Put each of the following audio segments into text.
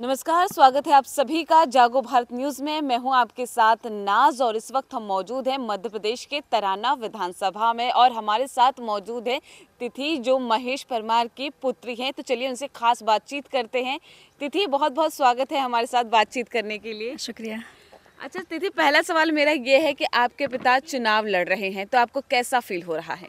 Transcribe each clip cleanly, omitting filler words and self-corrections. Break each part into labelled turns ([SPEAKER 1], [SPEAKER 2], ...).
[SPEAKER 1] नमस्कार, स्वागत है आप सभी का जागो भारत न्यूज में। मैं हूं आपके साथ नाज और इस वक्त हम मौजूद हैं मध्य प्रदेश के तराना विधानसभा में और हमारे साथ मौजूद है तिथि जो महेश परमार की पुत्री हैं। तो चलिए उनसे खास बातचीत करते हैं। तिथि, बहुत बहुत स्वागत है हमारे साथ बातचीत करने के लिए।
[SPEAKER 2] शुक्रिया।
[SPEAKER 1] अच्छा तिथि, पहला सवाल मेरा ये है कि आपके पिता चुनाव लड़ रहे हैं, तो आपको कैसा फील हो रहा है?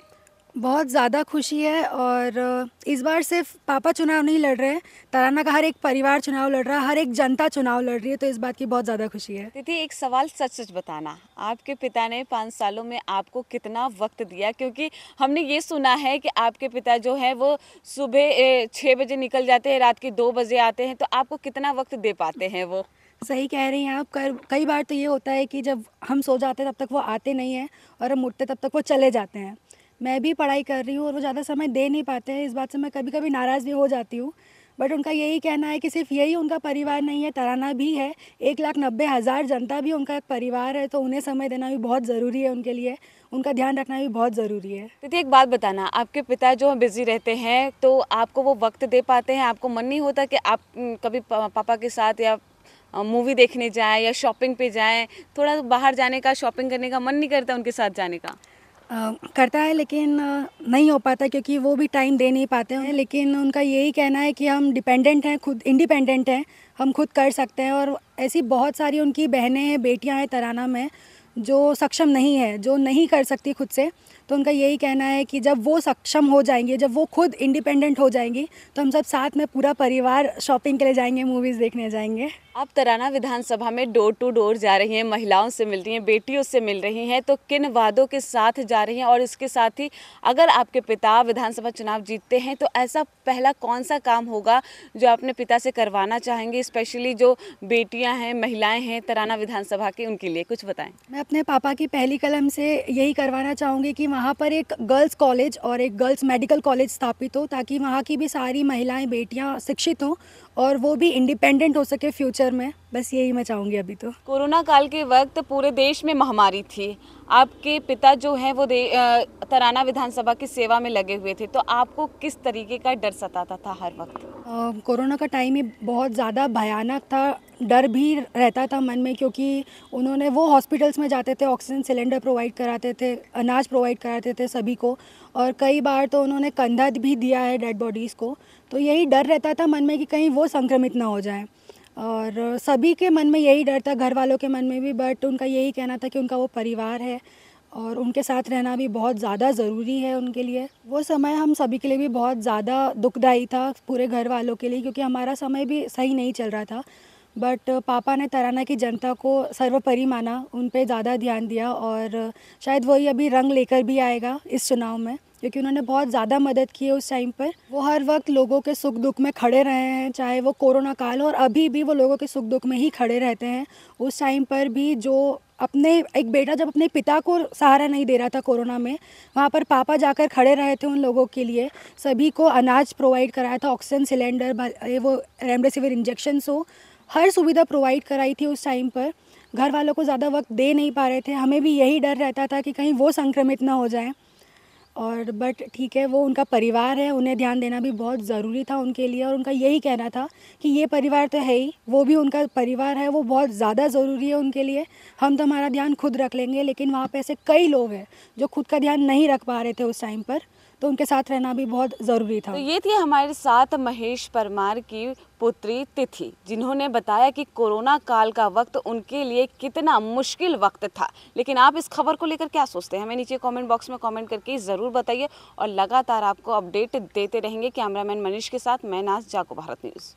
[SPEAKER 2] बहुत ज़्यादा खुशी है और इस बार सिर्फ पापा चुनाव नहीं लड़ रहे हैं, तराना का हर एक परिवार चुनाव लड़ रहा है, हर एक जनता चुनाव लड़ रही है, तो इस बात की बहुत ज़्यादा खुशी है।
[SPEAKER 1] तिथि, एक सवाल सच सच बताना, आपके पिता ने 5 सालों में आपको कितना वक्त दिया? क्योंकि हमने ये सुना है कि आपके पिता जो है वो सुबह 6 बजे निकल जाते हैं, रात के 2 बजे आते हैं, तो आपको कितना वक्त दे पाते हैं वो?
[SPEAKER 2] सही कह रही हैं आप। कई बार तो ये होता है कि जब हम सो जाते हैं तब तक वो आते नहीं हैं और हम उठते तब तक वो चले जाते हैं। मैं भी पढ़ाई कर रही हूँ और वो ज़्यादा समय दे नहीं पाते हैं, इस बात से मैं कभी कभी नाराज़ भी हो जाती हूँ। बट उनका यही कहना है कि सिर्फ यही उनका परिवार नहीं है, तराना भी है, 1,90,000 जनता भी उनका एक परिवार है, तो उन्हें समय देना भी बहुत ज़रूरी है उनके लिए, उनका ध्यान रखना भी बहुत ज़रूरी है।
[SPEAKER 1] तिथि, एक बात बताना, आपके पिता जो बिजी रहते हैं तो आपको वो वक्त दे पाते हैं? आपको मन नहीं होता कि आप कभी पापा के साथ या मूवी देखने जाएं या शॉपिंग पे जाएं? थोड़ा बाहर जाने का, शॉपिंग करने का मन नहीं करता उनके साथ जाने का?
[SPEAKER 2] करता है लेकिन नहीं हो पाता क्योंकि वो भी टाइम दे नहीं पाते हैं। लेकिन उनका यही कहना है कि हम डिपेंडेंट हैं, खुद इंडिपेंडेंट हैं, हम खुद कर सकते हैं। और ऐसी बहुत सारी उनकी बहनें हैं, बेटियां हैं तराना में जो सक्षम नहीं है, जो नहीं कर सकती खुद से। तो उनका यही कहना है कि जब वो सक्षम हो जाएंगे, जब वो खुद इंडिपेंडेंट हो जाएंगी, तो हम सब साथ में पूरा परिवार शॉपिंग के लिए जाएंगे, मूवीज़ देखने जाएंगे।
[SPEAKER 1] आप तराना विधानसभा में डोर टू डोर जा रही हैं, महिलाओं से मिल रही हैं, बेटियों से मिल रही हैं, तो किन वादों के साथ जा रही हैं? और इसके साथ ही अगर आपके पिता विधानसभा चुनाव जीतते हैं तो ऐसा पहला कौन सा काम होगा जो अपने पिता से करवाना चाहेंगे, स्पेशली जो बेटियां हैं, महिलाएं हैं तराना विधानसभा की, उनके लिए कुछ बताएं।
[SPEAKER 2] मैं अपने पापा की पहली कलम से यही करवाना चाहूँगी कि वहाँ पर एक गर्ल्स कॉलेज और एक गर्ल्स मेडिकल कॉलेज स्थापित हो, ताकि वहाँ की भी सारी महिलाएं, बेटियाँ शिक्षित हों और वो भी इंडिपेंडेंट हो सके फ्यूचर में। बस यही मैं चाहूँगी अभी तो।
[SPEAKER 1] कोरोना काल के वक्त पूरे देश में महामारी थी, आपके पिता जो हैं वो तराना विधानसभा की सेवा में लगे हुए थे, तो आपको किस तरीके का डर सताता था हर वक्त?
[SPEAKER 2] कोरोना का टाइम ही बहुत ज़्यादा भयानक था, डर भी रहता था मन में, क्योंकि उन्होंने वो हॉस्पिटल्स में जाते थे, ऑक्सीजन सिलेंडर प्रोवाइड कराते थे, अनाज प्रोवाइड कराते थे सभी को, और कई बार तो उन्होंने कंधा भी दिया है डेड बॉडीज़ को। तो यही डर रहता था मन में कि कहीं वो संक्रमित ना हो जाए, और सभी के मन में यही डर था, घर वालों के मन में भी। बट उनका यही कहना था कि उनका वो परिवार है और उनके साथ रहना भी बहुत ज़्यादा ज़रूरी है उनके लिए। वो समय हम सभी के लिए भी बहुत ज़्यादा दुखदाई था, पूरे घर वालों के लिए, क्योंकि हमारा समय भी सही नहीं चल रहा था। बट पापा ने तराना की जनता को सर्वोपरि माना, उन पे ज़्यादा ध्यान दिया, और शायद वही अभी रंग लेकर भी आएगा इस चुनाव में, क्योंकि उन्होंने बहुत ज़्यादा मदद की है उस टाइम पर। वो हर वक्त लोगों के सुख दुख में खड़े रहे हैं, चाहे वो कोरोना काल हो, और अभी भी वो लोगों के सुख दुख में ही खड़े रहते हैं। उस टाइम पर भी जो अपने एक बेटा जब अपने पिता को सहारा नहीं दे रहा था कोरोना में, वहाँ पर पापा जाकर खड़े रहे थे उन लोगों के लिए, सभी को अनाज प्रोवाइड कराया था, ऑक्सीजन सिलेंडर, वो रेमडेसिविर इंजेक्शंस हो, हर सुविधा प्रोवाइड कराई थी उस टाइम पर। घर वालों को ज़्यादा वक्त दे नहीं पा रहे थे, हमें भी यही डर रहता था कि कहीं वो संक्रमित ना हो जाए। और बट ठीक है, वो उनका परिवार है, उन्हें ध्यान देना भी बहुत ज़रूरी था उनके लिए, और उनका यही कहना था कि ये परिवार तो है ही, वो भी उनका परिवार है, वो बहुत ज़्यादा ज़रूरी है उनके लिए। हम तो हमारा ध्यान खुद रख लेंगे, लेकिन वहाँ पे ऐसे कई लोग हैं जो खुद का ध्यान नहीं रख पा रहे थे उस टाइम पर, तो उनके साथ रहना भी बहुत ज़रूरी था।
[SPEAKER 1] तो ये थी हमारे साथ महेश परमार की पुत्री तिथि, जिन्होंने बताया कि कोरोना काल का वक्त उनके लिए कितना मुश्किल वक्त था। लेकिन आप इस खबर को लेकर क्या सोचते हैं, हमें नीचे कमेंट बॉक्स में कमेंट करके ज़रूर बताइए, और लगातार आपको अपडेट देते रहेंगे। कैमरामैन मनीष के साथ मैं नाज, जागो भारत न्यूज़।